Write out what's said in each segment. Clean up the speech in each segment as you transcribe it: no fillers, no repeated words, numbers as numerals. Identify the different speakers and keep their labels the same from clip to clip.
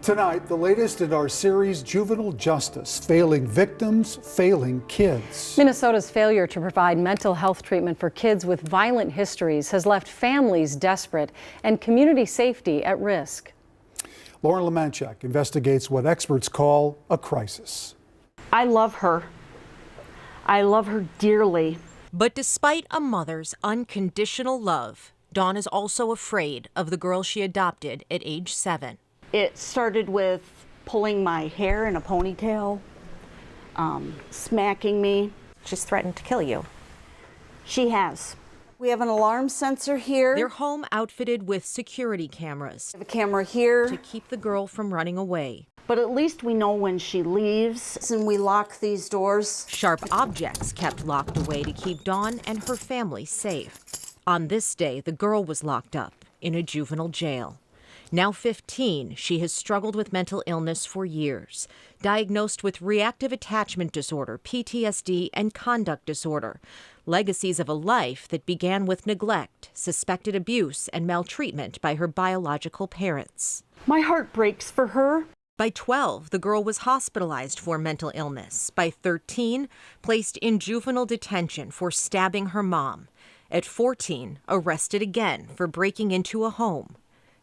Speaker 1: Tonight, the latest in our series, Juvenile Justice, Failing Victims, Failing Kids.
Speaker 2: Minnesota's failure to provide mental health treatment for kids with violent histories has left families desperate and community safety at risk.
Speaker 1: Lauren Lemanchuk investigates what experts call a crisis.
Speaker 3: I love her. I love her dearly.
Speaker 4: But despite a mother's unconditional love, Dawn is also afraid of the girl she adopted at age 7.
Speaker 3: It started with pulling my hair in a ponytail, smacking me.
Speaker 5: She's threatened to kill you.
Speaker 3: She has. We have an alarm sensor here.
Speaker 4: Their home outfitted with security cameras.
Speaker 3: We have a camera here
Speaker 4: to keep the girl from running away.
Speaker 3: But at least we know when she leaves, and we lock these doors.
Speaker 4: Sharp objects kept locked away to keep Dawn and her family safe. On this day, the girl was locked up in a juvenile jail. Now 15, she has struggled with mental illness for years. Diagnosed with reactive attachment disorder, PTSD, and conduct disorder. Legacies of a life that began with neglect, suspected abuse, and maltreatment by her biological parents.
Speaker 3: My heart breaks for her.
Speaker 4: By 12, the girl was hospitalized for mental illness. By 13, placed in juvenile detention for stabbing her mom. At 14, arrested again for breaking into a home.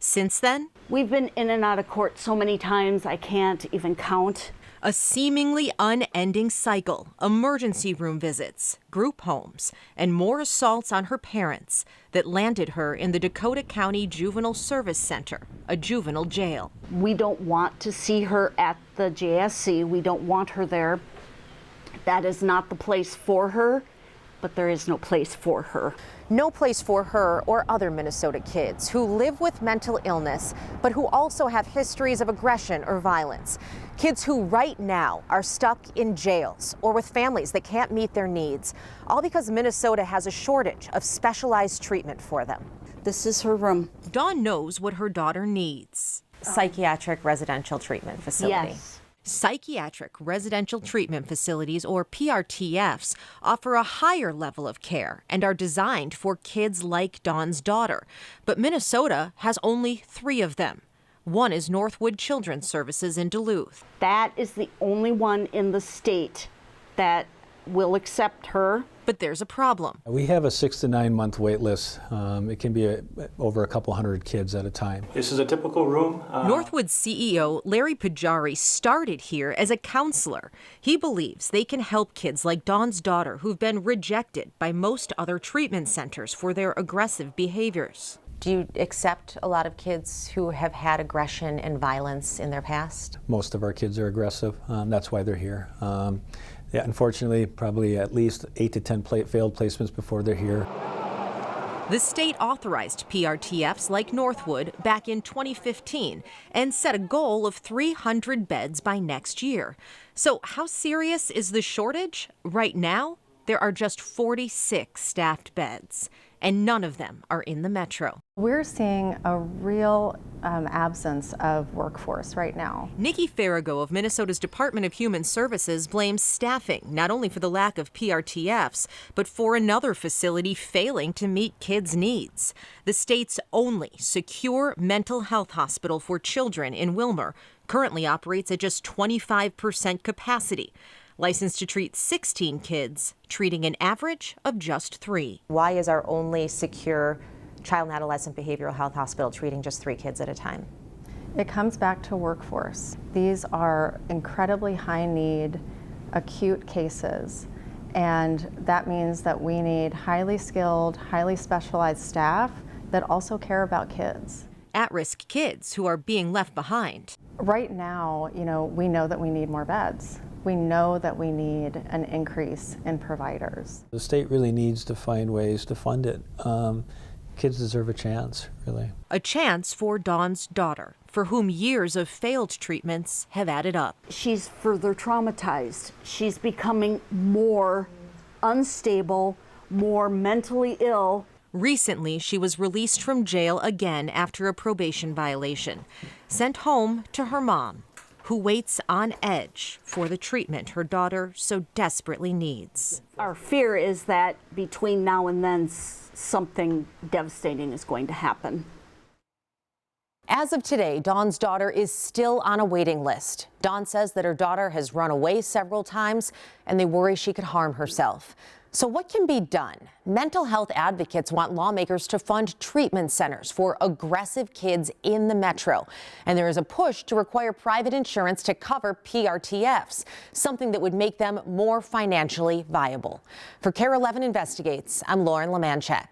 Speaker 4: Since then,
Speaker 3: we've been in and out of court so many times I can't even count.
Speaker 4: A seemingly unending cycle, emergency room visits, group homes, and more assaults on her parents that landed her in the Dakota County Juvenile Service Center, a juvenile jail.
Speaker 3: We don't want to see her at the JSC. We don't want her there. That is not the place for her, but there is no place for her.
Speaker 5: No place for her or other Minnesota kids who live with mental illness, but who also have histories of aggression or violence. Kids who right now are stuck in jails or with families that can't meet their needs, all because Minnesota has a shortage of specialized treatment for them.
Speaker 3: This is her room.
Speaker 4: Dawn knows what her daughter needs.
Speaker 5: Psychiatric residential treatment facility.
Speaker 3: Yes.
Speaker 4: Psychiatric residential treatment facilities, or PRTFs, offer a higher level of care and are designed for kids like Dawn's daughter. But Minnesota has only 3 of them. One is Northwood Children's Services in Duluth.
Speaker 3: That is the only one in the state that will accept her.
Speaker 4: But there's a problem.
Speaker 6: We have a 6 to 9 month wait list. It can be over a couple hundred kids at a time.
Speaker 7: This is a typical room.
Speaker 4: Northwood's CEO, Larry Pajari, started here as a counselor. He believes they can help kids like Dawn's daughter who've been rejected by most other treatment centers for their aggressive behaviors.
Speaker 5: Do you accept a lot of kids who have had aggression and violence in their past?
Speaker 6: Most of our kids are aggressive. That's why they're here. Yeah, unfortunately, probably at least 8 to 10 failed placements before they're here.
Speaker 4: The state authorized PRTFs like Northwood back in 2015 and set a goal of 300 beds by next year. So how serious is the shortage? Right now, there are just 46 staffed beds, and none of them are in the metro.
Speaker 8: We're seeing a real absence of workforce right now.
Speaker 4: Nikki Farago of Minnesota's Department of Human Services blames staffing, not only for the lack of PRTFs, but for another facility failing to meet kids' needs. The state's only secure mental health hospital for children in Willmar currently operates at just 25% capacity. Licensed to treat 16 kids, treating an average of just 3.
Speaker 5: Why is our only secure child and adolescent behavioral health hospital treating just 3 kids at a time?
Speaker 8: It comes back to workforce. These are incredibly high need, acute cases, and that means that we need highly skilled, highly specialized staff that also care about kids.
Speaker 4: At-risk kids who are being left behind.
Speaker 8: Right now, we know that we need more beds. We know that we need an increase in providers.
Speaker 6: The state really needs to find ways to fund it. Kids deserve a chance, really.
Speaker 4: A chance for Dawn's daughter, for whom years of failed treatments have added up.
Speaker 3: She's further traumatized. She's becoming more unstable, more mentally ill.
Speaker 4: Recently, she was released from jail again after a probation violation, sent home to her mom, who waits on edge for the treatment her daughter so desperately needs.
Speaker 3: Our fear is that between now and then, something devastating is going to happen.
Speaker 5: As of today, Dawn's daughter is still on a waiting list. Dawn says that her daughter has run away several times and they worry she could harm herself. So what can be done? Mental health advocates want lawmakers to fund treatment centers for aggressive kids in the metro. And there is a push to require private insurance to cover PRTFs, something that would make them more financially viable. For KARE 11 Investigates, I'm Lauren Lemanchek.